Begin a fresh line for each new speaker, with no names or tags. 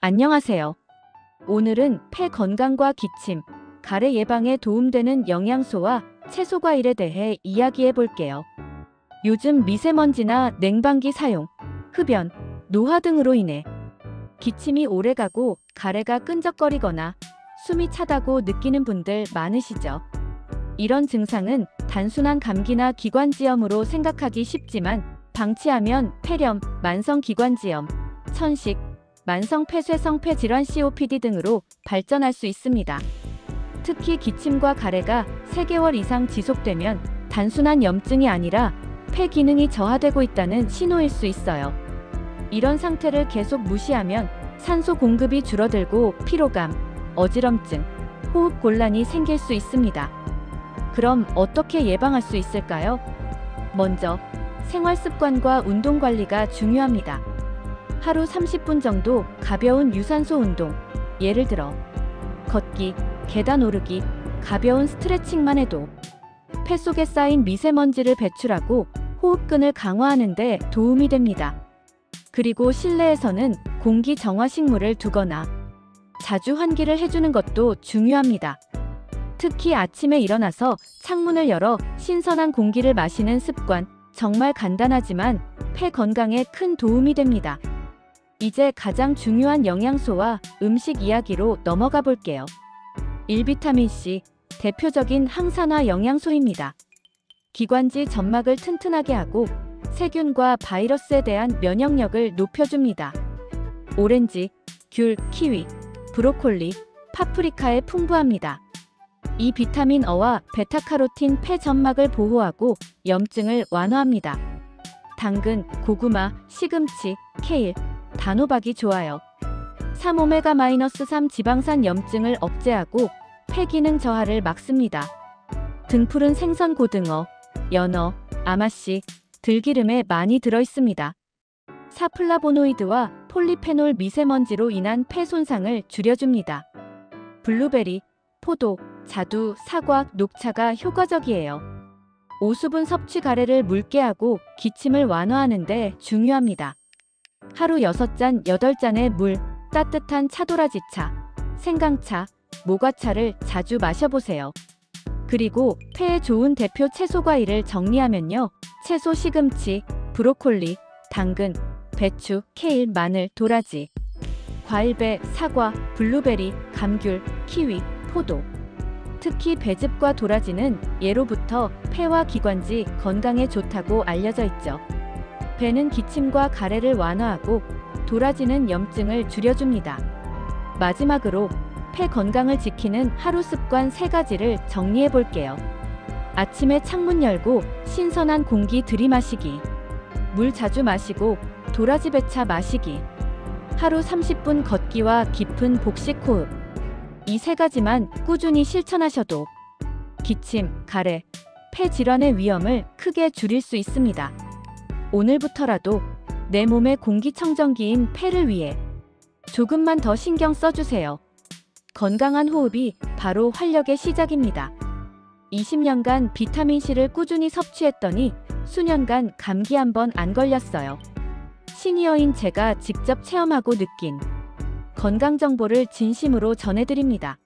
안녕하세요. 오늘은 폐 건강과 기침, 가래 예방에 도움되는 영양소와 채소 과일에 대해 이야기해 볼게요. 요즘 미세먼지나 냉방기 사용, 흡연, 노화 등으로 인해 기침이 오래가고 가래가 끈적거리거나 숨이 차다고 느끼는 분들 많으시죠? 이런 증상은 단순한 감기나 기관지염으로 생각하기 쉽지만 방치하면 폐렴, 만성기관지염, 천식, 만성폐쇄성 폐질환 COPD 등으로 발전할 수 있습니다. 특히 기침과 가래가 3개월 이상 지속되면 단순한 염증이 아니라 폐 기능이 저하되고 있다는 신호일 수 있어요. 이런 상태를 계속 무시하면 산소 공급이 줄어들고 피로감, 어지럼증, 호흡 곤란이 생길 수 있습니다. 그럼 어떻게 예방할 수 있을까요? 먼저 생활 습관과 운동 관리가 중요합니다. 하루 30분 정도 가벼운 유산소 운동, 예를 들어 걷기, 계단 오르기, 가벼운 스트레칭만 해도 폐 속에 쌓인 미세먼지를 배출하고 호흡근을 강화하는 데 도움이 됩니다. 그리고 실내에서는 공기 정화 식물을 두거나 자주 환기를 해주는 것도 중요합니다. 특히 아침에 일어나서 창문을 열어 신선한 공기를 마시는 습관, 정말 간단하지만 폐 건강에 큰 도움이 됩니다. 이제 가장 중요한 영양소와 음식 이야기로 넘어가 볼게요. 1비타민C, 대표적인 항산화 영양소입니다. 기관지 점막을 튼튼하게 하고 세균과 바이러스에 대한 면역력을 높여줍니다. 오렌지, 귤, 키위, 브로콜리, 파프리카에 풍부합니다. 이 비타민 어와 베타카로틴 폐 점막을 보호하고 염증을 완화합니다. 당근, 고구마, 시금치, 케일, 단호박이 좋아요. 3오메가-3 지방산 염증을 억제하고 폐 기능 저하를 막습니다. 등푸른 생선 고등어, 연어, 아마씨, 들기름에 많이 들어있습니다. 사플라보노이드와 폴리페놀 미세먼지로 인한 폐 손상을 줄여줍니다. 블루베리, 포도, 자두, 사과, 녹차가 효과적이에요. 오수분 섭취 가래를 묽게 하고 기침을 완화하는 데 중요합니다. 하루 6잔, 8잔의 물, 따뜻한 차도라지차, 생강차, 모과차를 자주 마셔보세요. 그리고 폐에 좋은 대표 채소 과일을 정리하면요. 채소 시금치, 브로콜리, 당근, 배추, 케일, 마늘, 도라지, 과일배, 사과, 블루베리, 감귤, 키위, 포도. 특히 배즙과 도라지는 예로부터 폐와 기관지 건강에 좋다고 알려져 있죠. 배는 기침과 가래를 완화하고 도라지는 염증을 줄여줍니다. 마지막으로 폐 건강을 지키는 하루 습관 3가지를 정리해 볼게요. 아침에 창문 열고 신선한 공기 들이마시기, 물 자주 마시고 도라지 배차 마시기, 하루 30분 걷기와 깊은 복식 호흡. 이 3가지만 꾸준히 실천하셔도 기침, 가래, 폐 질환의 위험을 크게 줄일 수 있습니다. 오늘부터라도 내 몸의 공기청정기인 폐를 위해 조금만 더 신경 써주세요. 건강한 호흡이 바로 활력의 시작입니다. 20년간 비타민C를 꾸준히 섭취했더니 수년간 감기 한 번 안 걸렸어요. 시니어인 제가 직접 체험하고 느낀 건강 정보를 진심으로 전해드립니다.